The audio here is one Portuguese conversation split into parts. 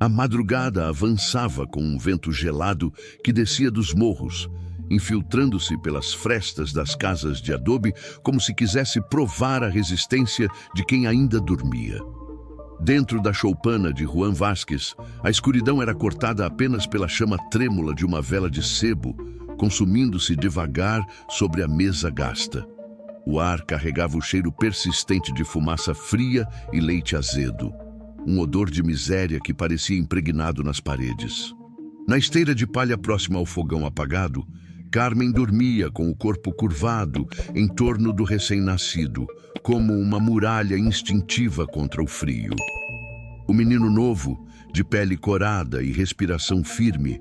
A madrugada avançava com um vento gelado que descia dos morros, infiltrando-se pelas frestas das casas de adobe como se quisesse provar a resistência de quem ainda dormia. Dentro da choupana de Juan Vázquez, a escuridão era cortada apenas pela chama trêmula de uma vela de sebo, consumindo-se devagar sobre a mesa gasta. O ar carregava o cheiro persistente de fumaça fria e leite azedo, um odor de miséria que parecia impregnado nas paredes. Na esteira de palha próxima ao fogão apagado, Carmen dormia com o corpo curvado em torno do recém-nascido, como uma muralha instintiva contra o frio. O menino novo, de pele corada e respiração firme,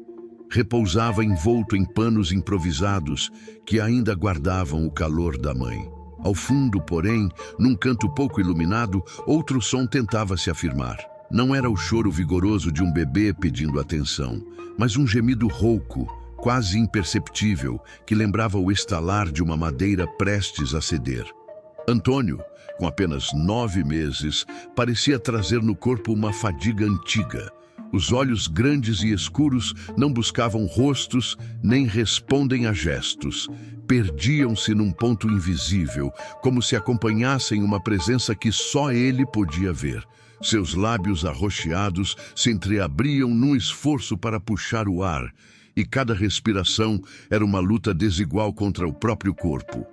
repousava envolto em panos improvisados que ainda guardavam o calor da mãe. Ao fundo, porém, num canto pouco iluminado, outro som tentava se afirmar. Não era o choro vigoroso de um bebê pedindo atenção, mas um gemido rouco, quase imperceptível, que lembrava o estalar de uma madeira prestes a ceder. Antônio, com apenas 9 meses, parecia trazer no corpo uma fadiga antiga. Os olhos grandes e escuros não buscavam rostos nem respondem a gestos. Perdiam-se num ponto invisível, como se acompanhassem uma presença que só ele podia ver. Seus lábios arroxeados se entreabriam num esforço para puxar o ar, e cada respiração era uma luta desigual contra o próprio corpo.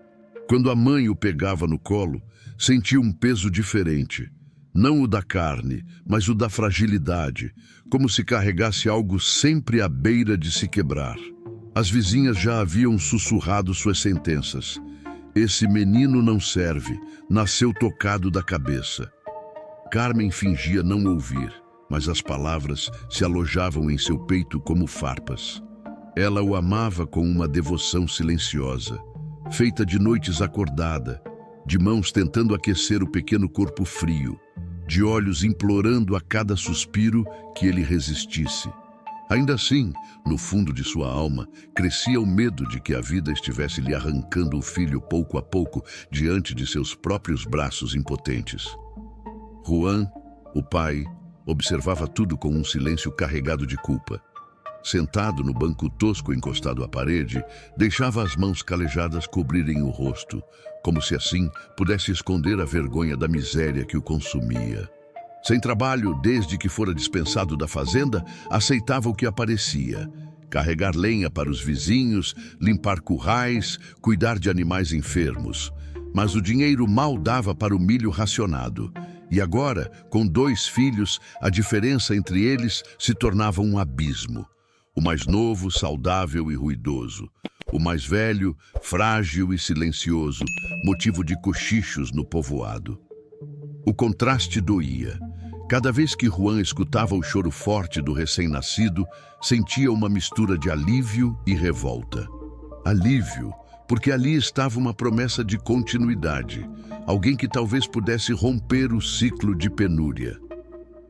Quando a mãe o pegava no colo, sentia um peso diferente. Não o da carne, mas o da fragilidade, como se carregasse algo sempre à beira de se quebrar. As vizinhas já haviam sussurrado suas sentenças. Esse menino não serve, nasceu tocado da cabeça. Carmen fingia não ouvir, mas as palavras se alojavam em seu peito como farpas. Ela o amava com uma devoção silenciosa, feita de noites acordada, de mãos tentando aquecer o pequeno corpo frio, de olhos implorando a cada suspiro que ele resistisse. Ainda assim, no fundo de sua alma, crescia o medo de que a vida estivesse lhe arrancando o filho pouco a pouco diante de seus próprios braços impotentes. Juan, o pai, observava tudo com um silêncio carregado de culpa. Sentado no banco tosco encostado à parede, deixava as mãos calejadas cobrirem o rosto, como se assim pudesse esconder a vergonha da miséria que o consumia. Sem trabalho, desde que fora dispensado da fazenda, aceitava o que aparecia: carregar lenha para os vizinhos, limpar currais, cuidar de animais enfermos. Mas o dinheiro mal dava para o milho racionado. E agora, com 2 filhos, a diferença entre eles se tornava um abismo. O mais novo, saudável e ruidoso. O mais velho, frágil e silencioso, motivo de cochichos no povoado. O contraste doía. Cada vez que Juan escutava o choro forte do recém-nascido, sentia uma mistura de alívio e revolta. Alívio, porque ali estava uma promessa de continuidade, alguém que talvez pudesse romper o ciclo de penúria.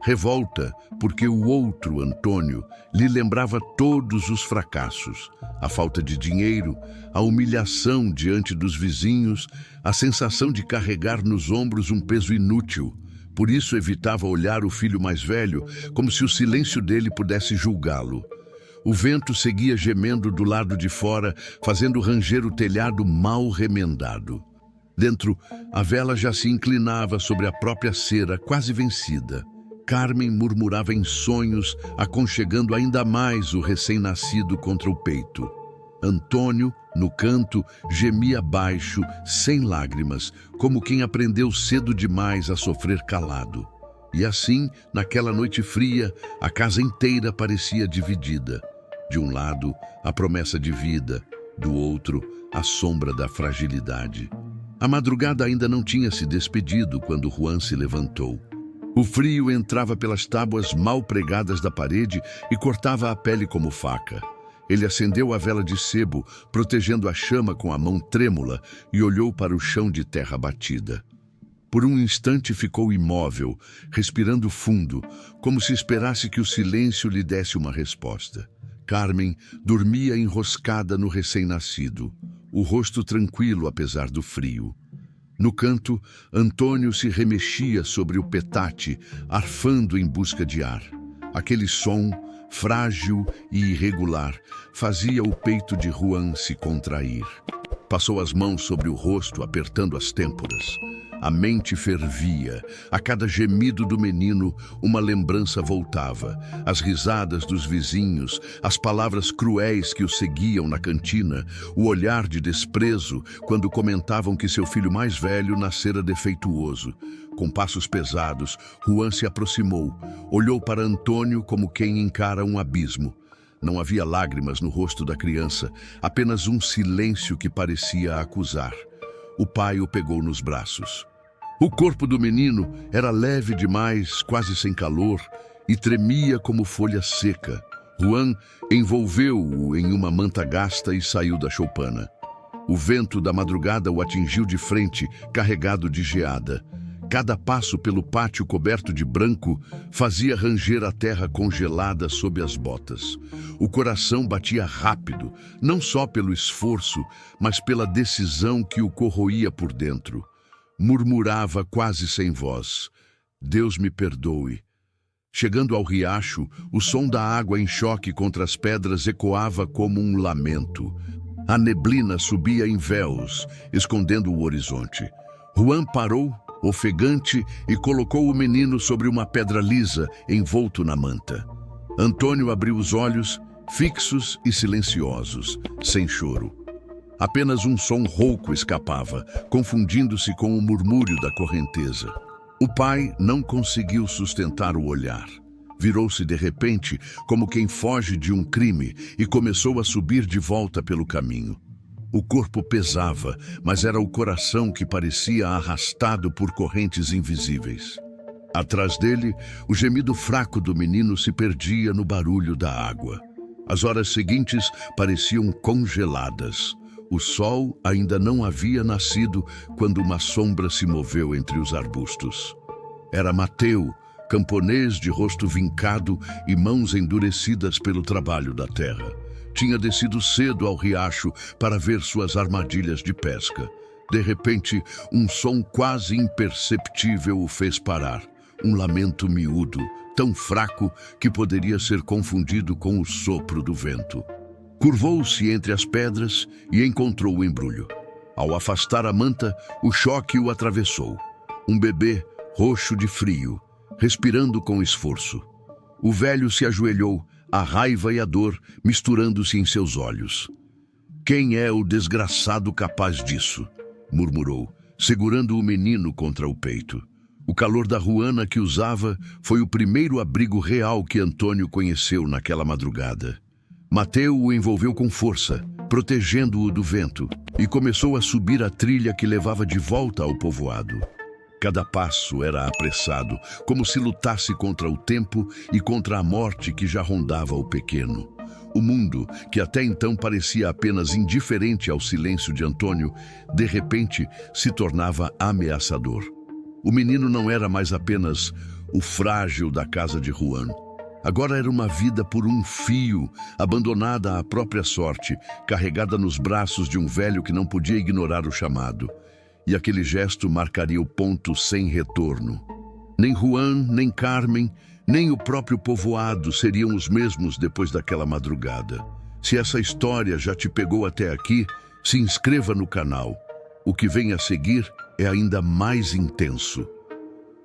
Revolta, porque o outro, Antônio, lhe lembrava todos os fracassos, a falta de dinheiro, a humilhação diante dos vizinhos, a sensação de carregar nos ombros um peso inútil. Por isso evitava olhar o filho mais velho, como se o silêncio dele pudesse julgá-lo. O vento seguia gemendo do lado de fora, fazendo ranger o telhado mal remendado. Dentro, a vela já se inclinava sobre a própria cera, quase vencida. Carmen murmurava em sonhos, aconchegando ainda mais o recém-nascido contra o peito. Antônio, no canto, gemia baixo, sem lágrimas, como quem aprendeu cedo demais a sofrer calado. E assim, naquela noite fria, a casa inteira parecia dividida. De um lado, a promessa de vida, do outro, a sombra da fragilidade. A madrugada ainda não tinha se despedido quando Juan se levantou. O frio entrava pelas tábuas mal pregadas da parede e cortava a pele como faca. Ele acendeu a vela de sebo, protegendo a chama com a mão trêmula, e olhou para o chão de terra batida. Por um instante ficou imóvel, respirando fundo, como se esperasse que o silêncio lhe desse uma resposta. Carmen dormia enroscada no recém-nascido, o rosto tranquilo apesar do frio. No canto, Antônio se remexia sobre o petate, arfando em busca de ar. Aquele som, frágil e irregular, fazia o peito de Juan se contrair. Passou as mãos sobre o rosto, apertando as têmporas. A mente fervia. A cada gemido do menino, uma lembrança voltava. As risadas dos vizinhos, as palavras cruéis que o seguiam na cantina, o olhar de desprezo quando comentavam que seu filho mais velho nascera defeituoso. Com passos pesados, Juan se aproximou. Olhou para Antônio como quem encara um abismo. Não havia lágrimas no rosto da criança, apenas um silêncio que parecia acusar. O pai o pegou nos braços. O corpo do menino era leve demais, quase sem calor, e tremia como folha seca. Juan envolveu-o em uma manta gasta e saiu da choupana. O vento da madrugada o atingiu de frente, carregado de geada. Cada passo pelo pátio coberto de branco fazia ranger a terra congelada sob as botas. O coração batia rápido, não só pelo esforço, mas pela decisão que o corroía por dentro. Murmurava quase sem voz: Deus me perdoe. Chegando ao riacho, o som da água em choque contra as pedras ecoava como um lamento. A neblina subia em véus, escondendo o horizonte. Juan parou, ofegante, e colocou o menino sobre uma pedra lisa, envolto na manta. Antônio abriu os olhos, fixos e silenciosos, sem choro. Apenas um som rouco escapava, confundindo-se com o murmúrio da correnteza. O pai não conseguiu sustentar o olhar. Virou-se de repente, como quem foge de um crime, e começou a subir de volta pelo caminho. O corpo pesava, mas era o coração que parecia arrastado por correntes invisíveis. Atrás dele, o gemido fraco do menino se perdia no barulho da água. As horas seguintes pareciam congeladas. O sol ainda não havia nascido quando uma sombra se moveu entre os arbustos. Era Mateu, camponês de rosto vincado e mãos endurecidas pelo trabalho da terra. Tinha descido cedo ao riacho para ver suas armadilhas de pesca. De repente, um som quase imperceptível o fez parar. Um lamento miúdo, tão fraco que poderia ser confundido com o sopro do vento. Curvou-se entre as pedras e encontrou o embrulho. Ao afastar a manta, o choque o atravessou. Um bebê, roxo de frio, respirando com esforço. O velho se ajoelhou, a raiva e a dor misturando-se em seus olhos. Quem é o desgraçado capaz disso? Murmurou, segurando o menino contra o peito. O calor da ruana que usava foi o primeiro abrigo real que Antônio conheceu naquela madrugada. Mateu o envolveu com força, protegendo-o do vento, e começou a subir a trilha que levava de volta ao povoado. Cada passo era apressado, como se lutasse contra o tempo e contra a morte que já rondava o pequeno. O mundo, que até então parecia apenas indiferente ao silêncio de Antônio, de repente se tornava ameaçador. O menino não era mais apenas o frágil da casa de Juan. Agora era uma vida por um fio, abandonada à própria sorte, carregada nos braços de um velho que não podia ignorar o chamado. E aquele gesto marcaria o ponto sem retorno. Nem Juan, nem Carmen, nem o próprio povoado seriam os mesmos depois daquela madrugada. Se essa história já te pegou até aqui, se inscreva no canal. O que vem a seguir é ainda mais intenso.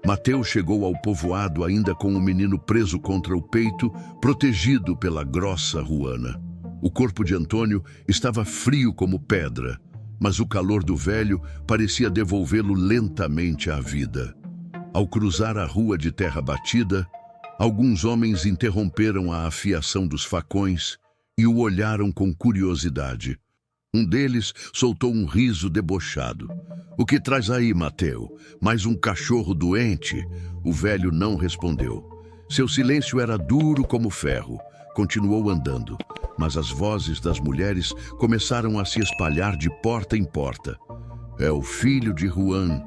Mateu chegou ao povoado ainda com o menino preso contra o peito, protegido pela grossa ruana. O corpo de Antônio estava frio como pedra, mas o calor do velho parecia devolvê-lo lentamente à vida. Ao cruzar a rua de terra batida, alguns homens interromperam a afiação dos facões e o olharam com curiosidade. Um deles soltou um riso debochado. "O que traz aí, Mateu? Mais um cachorro doente?" O velho não respondeu. Seu silêncio era duro como ferro. Continuou andando, mas as vozes das mulheres começaram a se espalhar de porta em porta. "É o filho de Juan.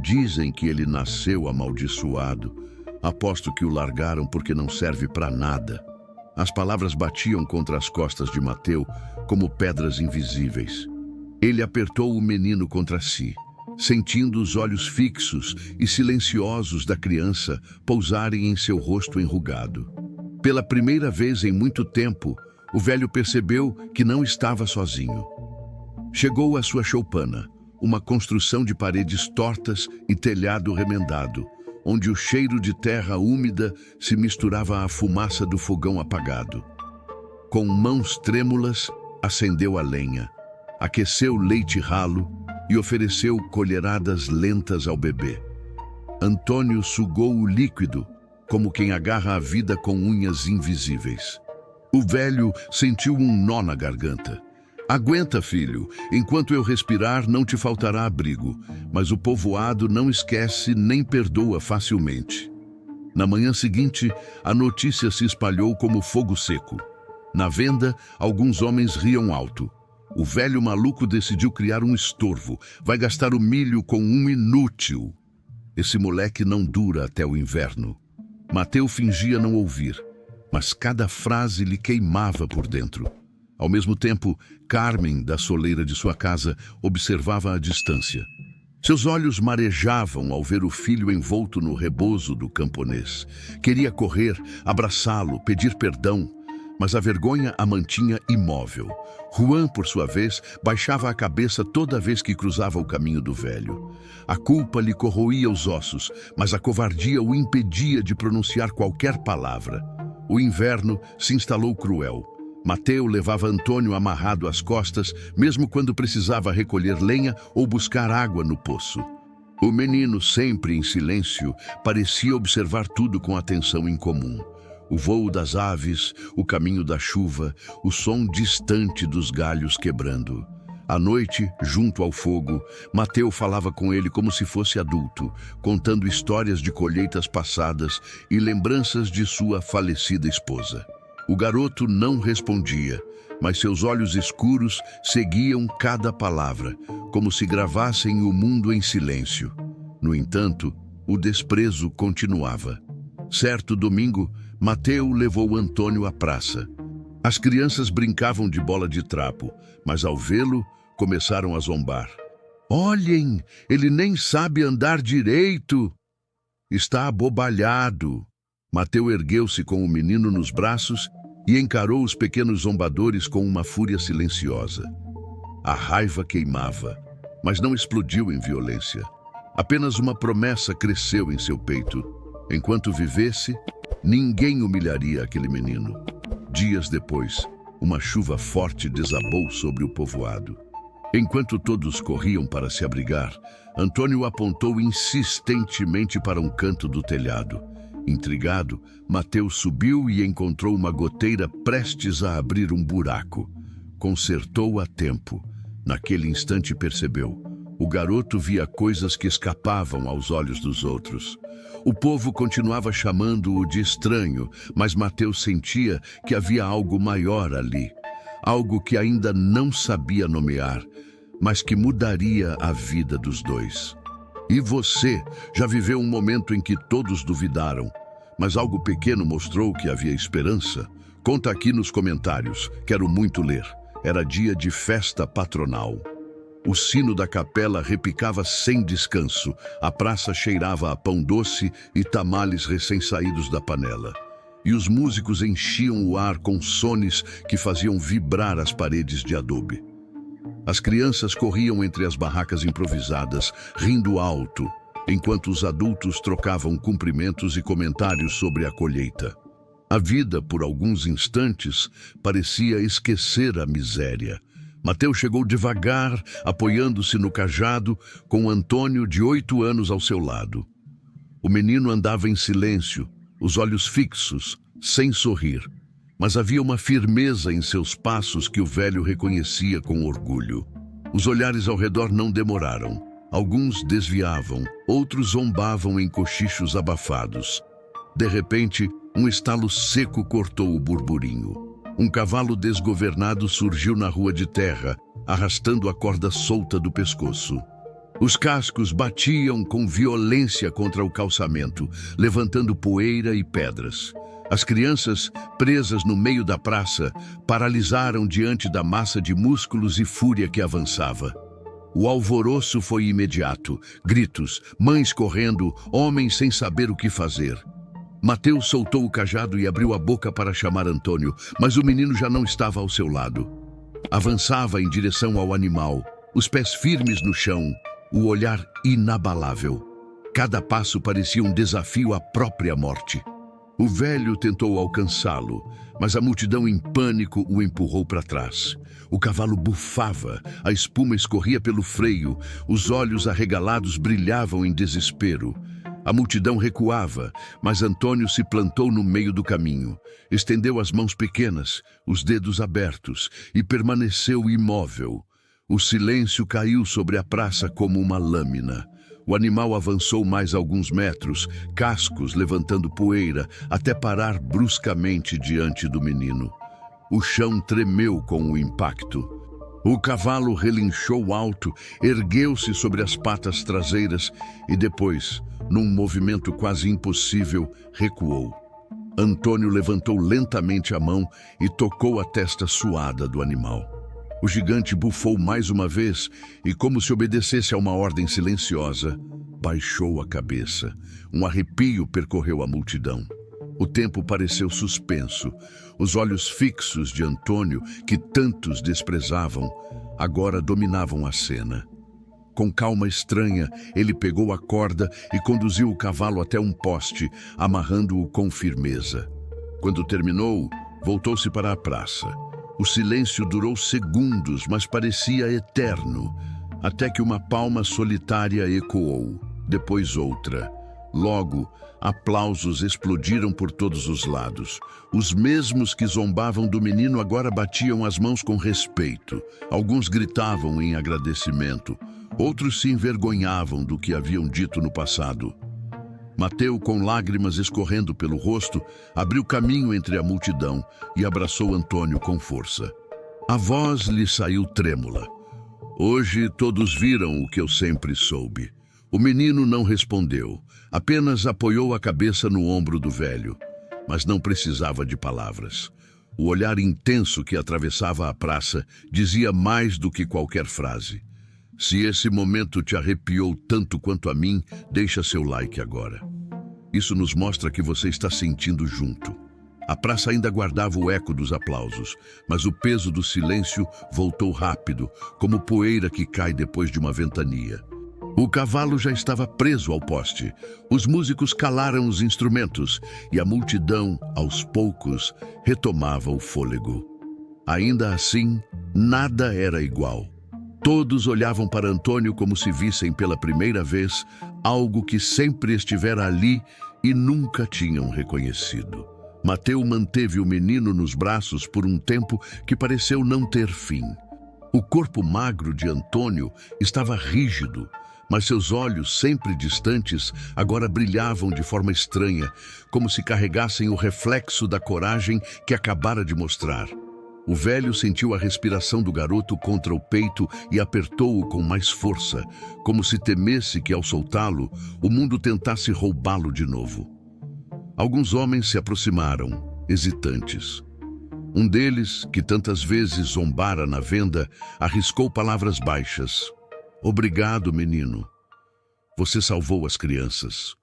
Dizem que ele nasceu amaldiçoado. Aposto que o largaram porque não serve para nada." As palavras batiam contra as costas de Mateu como pedras invisíveis. Ele apertou o menino contra si, sentindo os olhos fixos e silenciosos da criança pousarem em seu rosto enrugado. Pela primeira vez em muito tempo, o velho percebeu que não estava sozinho. Chegou à sua choupana, uma construção de paredes tortas e telhado remendado, onde o cheiro de terra úmida se misturava à fumaça do fogão apagado. Com mãos trêmulas, acendeu a lenha, aqueceu leite ralo e ofereceu colheradas lentas ao bebê. Antônio sugou o líquido, como quem agarra a vida com unhas invisíveis. O velho sentiu um nó na garganta. Aguenta, filho, enquanto eu respirar não te faltará abrigo, mas o povoado não esquece nem perdoa facilmente. Na manhã seguinte, a notícia se espalhou como fogo seco. Na venda, alguns homens riam alto. O velho maluco decidiu criar um estorvo. Vai gastar o milho com um inútil. Esse moleque não dura até o inverno. Mateu fingia não ouvir, mas cada frase lhe queimava por dentro. Ao mesmo tempo, Carmen, da soleira de sua casa, observava à distância. Seus olhos marejavam ao ver o filho envolto no rebozo do camponês. Queria correr, abraçá-lo, pedir perdão, mas a vergonha a mantinha imóvel. Juan, por sua vez, baixava a cabeça toda vez que cruzava o caminho do velho. A culpa lhe corroía os ossos, mas a covardia o impedia de pronunciar qualquer palavra. O inverno se instalou cruel. Mateu levava Antônio amarrado às costas, mesmo quando precisava recolher lenha ou buscar água no poço. O menino, sempre em silêncio, parecia observar tudo com atenção incomum. O voo das aves, o caminho da chuva, o som distante dos galhos quebrando. À noite, junto ao fogo, Mateu falava com ele como se fosse adulto, contando histórias de colheitas passadas e lembranças de sua falecida esposa. O garoto não respondia, mas seus olhos escuros seguiam cada palavra, como se gravassem o mundo em silêncio. No entanto, o desprezo continuava. Certo domingo, Mateu levou Antônio à praça. As crianças brincavam de bola de trapo, mas ao vê-lo, começaram a zombar. Olhem, ele nem sabe andar direito. Está abobalhado. Mateu ergueu-se com o menino nos braços e encarou os pequenos zombadores com uma fúria silenciosa. A raiva queimava, mas não explodiu em violência. Apenas uma promessa cresceu em seu peito. Enquanto vivesse, ninguém humilharia aquele menino. Dias depois, uma chuva forte desabou sobre o povoado. Enquanto todos corriam para se abrigar, Antônio apontou insistentemente para um canto do telhado. Intrigado, Mateu subiu e encontrou uma goteira prestes a abrir um buraco. Consertou a tempo. Naquele instante percebeu. O garoto via coisas que escapavam aos olhos dos outros. O povo continuava chamando-o de estranho, mas Mateu sentia que havia algo maior ali. Algo que ainda não sabia nomear, mas que mudaria a vida dos dois. E você já viveu um momento em que todos duvidaram, mas algo pequeno mostrou que havia esperança? Conta aqui nos comentários, quero muito ler. Era dia de festa patronal. O sino da capela repicava sem descanso, a praça cheirava a pão doce e tamales recém-saídos da panela. E os músicos enchiam o ar com sones que faziam vibrar as paredes de adobe. As crianças corriam entre as barracas improvisadas, rindo alto, enquanto os adultos trocavam cumprimentos e comentários sobre a colheita. A vida, por alguns instantes, parecia esquecer a miséria. Mateu chegou devagar, apoiando-se no cajado, com Antônio, de 8 anos, ao seu lado. O menino andava em silêncio, os olhos fixos, sem sorrir. Mas havia uma firmeza em seus passos que o velho reconhecia com orgulho. Os olhares ao redor não demoraram. Alguns desviavam, outros zombavam em cochichos abafados. De repente, um estalo seco cortou o burburinho. Um cavalo desgovernado surgiu na rua de terra, arrastando a corda solta do pescoço. Os cascos batiam com violência contra o calçamento, levantando poeira e pedras. As crianças, presas no meio da praça, paralisaram diante da massa de músculos e fúria que avançava. O alvoroço foi imediato. Gritos, mães correndo, homens sem saber o que fazer. Mateus soltou o cajado e abriu a boca para chamar Antônio, mas o menino já não estava ao seu lado. Avançava em direção ao animal, os pés firmes no chão, o olhar inabalável. Cada passo parecia um desafio à própria morte. O velho tentou alcançá-lo, mas a multidão em pânico o empurrou para trás. O cavalo bufava, a espuma escorria pelo freio, os olhos arregalados brilhavam em desespero. A multidão recuava, mas Antônio se plantou no meio do caminho. Estendeu as mãos pequenas, os dedos abertos, e permaneceu imóvel. O silêncio caiu sobre a praça como uma lâmina. O animal avançou mais alguns metros, cascos levantando poeira, até parar bruscamente diante do menino. O chão tremeu com o impacto. O cavalo relinchou alto, ergueu-se sobre as patas traseiras e depois, num movimento quase impossível, recuou. Antônio levantou lentamente a mão e tocou a testa suada do animal. O gigante bufou mais uma vez e, como se obedecesse a uma ordem silenciosa, baixou a cabeça. Um arrepio percorreu a multidão. O tempo pareceu suspenso. Os olhos fixos de Antônio, que tantos desprezavam, agora dominavam a cena. Com calma estranha, ele pegou a corda e conduziu o cavalo até um poste, amarrando-o com firmeza. Quando terminou, voltou-se para a praça. O silêncio durou segundos, mas parecia eterno, até que uma palma solitária ecoou, depois outra. Logo, aplausos explodiram por todos os lados. Os mesmos que zombavam do menino agora batiam as mãos com respeito. Alguns gritavam em agradecimento, outros se envergonhavam do que haviam dito no passado. Mateus, com lágrimas escorrendo pelo rosto, abriu caminho entre a multidão e abraçou Antônio com força. A voz lhe saiu trêmula. Hoje todos viram o que eu sempre soube. O menino não respondeu, apenas apoiou a cabeça no ombro do velho, mas não precisava de palavras. O olhar intenso que atravessava a praça dizia mais do que qualquer frase. Se esse momento te arrepiou tanto quanto a mim, deixa seu like agora. Isso nos mostra que você está sentindo junto. A praça ainda guardava o eco dos aplausos, mas o peso do silêncio voltou rápido, como poeira que cai depois de uma ventania. O cavalo já estava preso ao poste. Os músicos calaram os instrumentos e a multidão, aos poucos, retomava o fôlego. Ainda assim, nada era igual. Todos olhavam para Antônio como se vissem pela primeira vez algo que sempre estivera ali e nunca tinham reconhecido. Mateus manteve o menino nos braços por um tempo que pareceu não ter fim. O corpo magro de Antônio estava rígido, mas seus olhos, sempre distantes, agora brilhavam de forma estranha, como se carregassem o reflexo da coragem que acabara de mostrar. O velho sentiu a respiração do garoto contra o peito e apertou-o com mais força, como se temesse que, ao soltá-lo, o mundo tentasse roubá-lo de novo. Alguns homens se aproximaram, hesitantes. Um deles, que tantas vezes zombara na venda, arriscou palavras baixas. Obrigado, menino. Você salvou as crianças.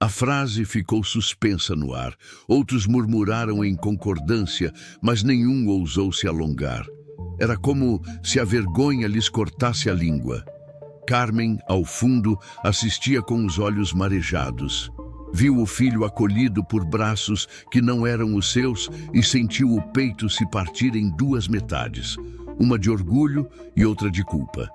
A frase ficou suspensa no ar. Outros murmuraram em concordância, mas nenhum ousou se alongar. Era como se a vergonha lhes cortasse a língua. Carmen, ao fundo, assistia com os olhos marejados. Viu o filho acolhido por braços que não eram os seus e sentiu o peito se partir em duas metades, uma de orgulho e outra de culpa.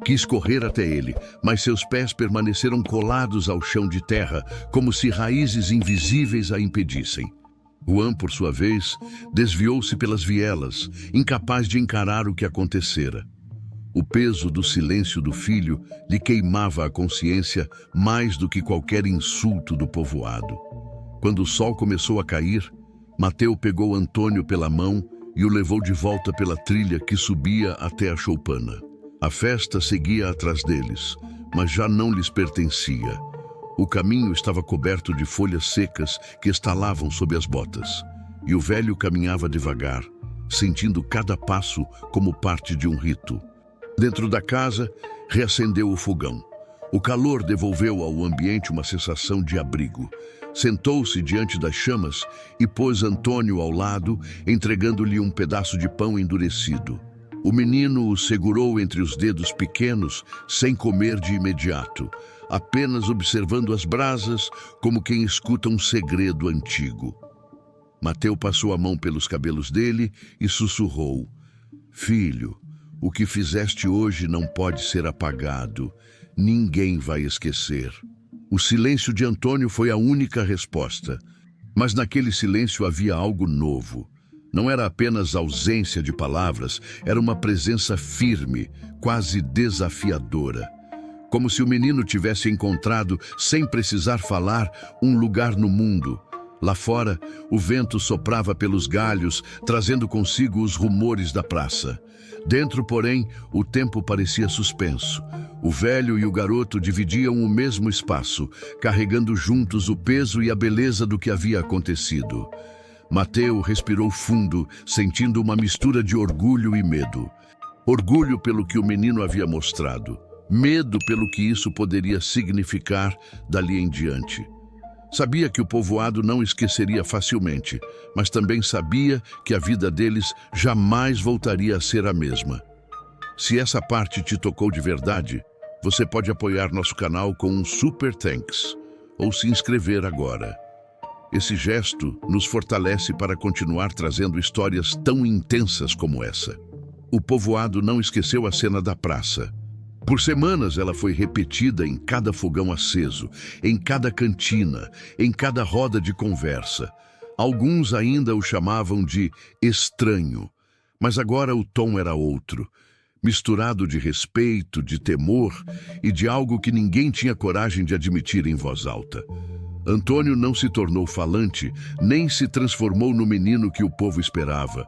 Quis correr até ele, mas seus pés permaneceram colados ao chão de terra, como se raízes invisíveis a impedissem. Juan, por sua vez, desviou-se pelas vielas, incapaz de encarar o que acontecera. O peso do silêncio do filho lhe queimava a consciência mais do que qualquer insulto do povoado. Quando o sol começou a cair, Mateus pegou Antônio pela mão e o levou de volta pela trilha que subia até a choupana. A festa seguia atrás deles, mas já não lhes pertencia. O caminho estava coberto de folhas secas que estalavam sob as botas, e o velho caminhava devagar, sentindo cada passo como parte de um rito. Dentro da casa, reacendeu o fogão. O calor devolveu ao ambiente uma sensação de abrigo. Sentou-se diante das chamas e pôs Antônio ao lado, entregando-lhe um pedaço de pão endurecido. O menino o segurou entre os dedos pequenos, sem comer de imediato, apenas observando as brasas como quem escuta um segredo antigo. Mateu passou a mão pelos cabelos dele e sussurrou: "Filho, o que fizeste hoje não pode ser apagado. Ninguém vai esquecer." O silêncio de Antônio foi a única resposta. Mas naquele silêncio havia algo novo. Não era apenas ausência de palavras, era uma presença firme, quase desafiadora. Como se o menino tivesse encontrado, sem precisar falar, um lugar no mundo. Lá fora, o vento soprava pelos galhos, trazendo consigo os rumores da praça. Dentro, porém, o tempo parecia suspenso. O velho e o garoto dividiam o mesmo espaço, carregando juntos o peso e a beleza do que havia acontecido. Mateu respirou fundo, sentindo uma mistura de orgulho e medo. Orgulho pelo que o menino havia mostrado. Medo pelo que isso poderia significar dali em diante. Sabia que o povoado não esqueceria facilmente, mas também sabia que a vida deles jamais voltaria a ser a mesma. Se essa parte te tocou de verdade, você pode apoiar nosso canal com um Super Thanks ou se inscrever agora. Esse gesto nos fortalece para continuar trazendo histórias tão intensas como essa. O povoado não esqueceu a cena da praça. Por semanas ela foi repetida em cada fogão aceso, em cada cantina, em cada roda de conversa. Alguns ainda o chamavam de estranho, mas agora o tom era outro, misturado de respeito, de temor e de algo que ninguém tinha coragem de admitir em voz alta. Antônio não se tornou falante, nem se transformou no menino que o povo esperava.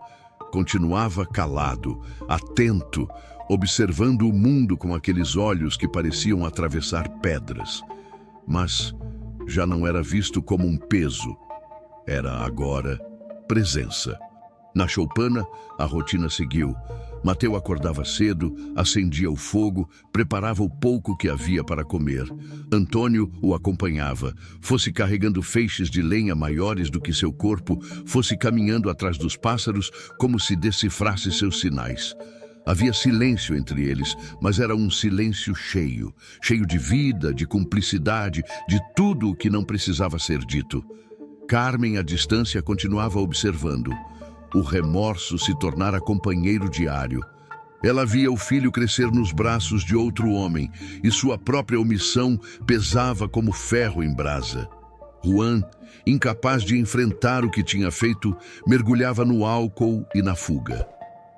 Continuava calado, atento, observando o mundo com aqueles olhos que pareciam atravessar pedras. Mas já não era visto como um peso. Era agora presença. Na choupana, a rotina seguiu. Mateu acordava cedo, acendia o fogo, preparava o pouco que havia para comer. Antônio o acompanhava, fosse carregando feixes de lenha maiores do que seu corpo, fosse caminhando atrás dos pássaros como se decifrasse seus sinais. Havia silêncio entre eles, mas era um silêncio cheio, cheio de vida, de cumplicidade, de tudo o que não precisava ser dito. Carmen, à distância, continuava observando. O remorso se tornara companheiro diário. Ela via o filho crescer nos braços de outro homem e sua própria omissão pesava como ferro em brasa. Juan, incapaz de enfrentar o que tinha feito, mergulhava no álcool e na fuga.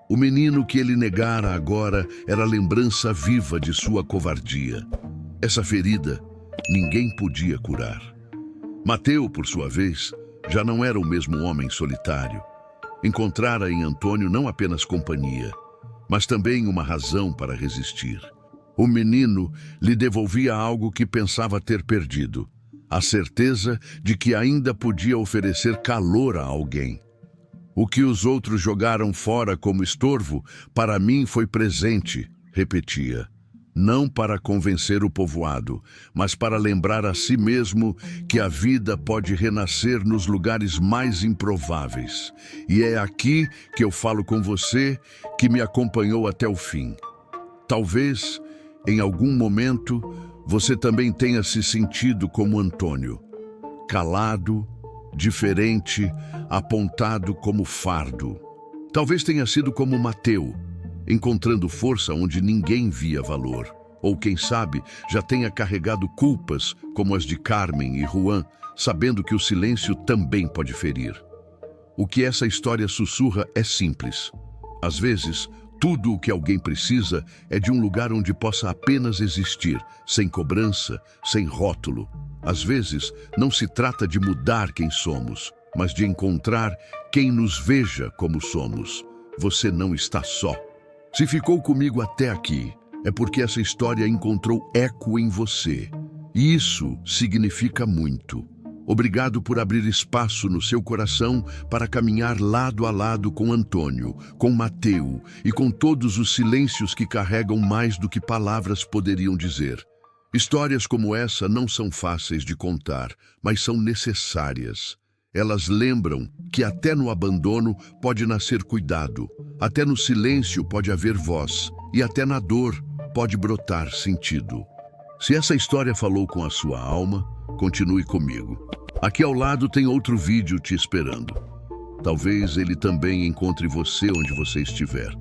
O menino que ele negara agora era a lembrança viva de sua covardia. Essa ferida ninguém podia curar. Mateu, por sua vez, já não era o mesmo homem solitário. Encontrara em Antônio não apenas companhia, mas também uma razão para resistir. O menino lhe devolvia algo que pensava ter perdido, a certeza de que ainda podia oferecer calor a alguém. O que os outros jogaram fora como estorvo, para mim foi presente, repetia. Não para convencer o povoado, mas para lembrar a si mesmo que a vida pode renascer nos lugares mais improváveis. E é aqui que eu falo com você, que me acompanhou até o fim. Talvez, em algum momento, você também tenha se sentido como Antônio, calado, diferente, apontado como fardo. Talvez tenha sido como Mateu, encontrando força onde ninguém via valor. Ou, quem sabe, já tenha carregado culpas como as de Carmen e Juan, sabendo que o silêncio também pode ferir. O que essa história sussurra é simples. Às vezes, tudo o que alguém precisa é de um lugar onde possa apenas existir, sem cobrança, sem rótulo. Às vezes, não se trata de mudar quem somos, mas de encontrar quem nos veja como somos. Você não está só. Se ficou comigo até aqui, é porque essa história encontrou eco em você. E isso significa muito. Obrigado por abrir espaço no seu coração para caminhar lado a lado com Antônio, com Mateu e com todos os silêncios que carregam mais do que palavras poderiam dizer. Histórias como essa não são fáceis de contar, mas são necessárias. Elas lembram que até no abandono pode nascer cuidado, até no silêncio pode haver voz, e até na dor pode brotar sentido. Se essa história falou com a sua alma, continue comigo. Aqui ao lado tem outro vídeo te esperando. Talvez ele também encontre você onde você estiver.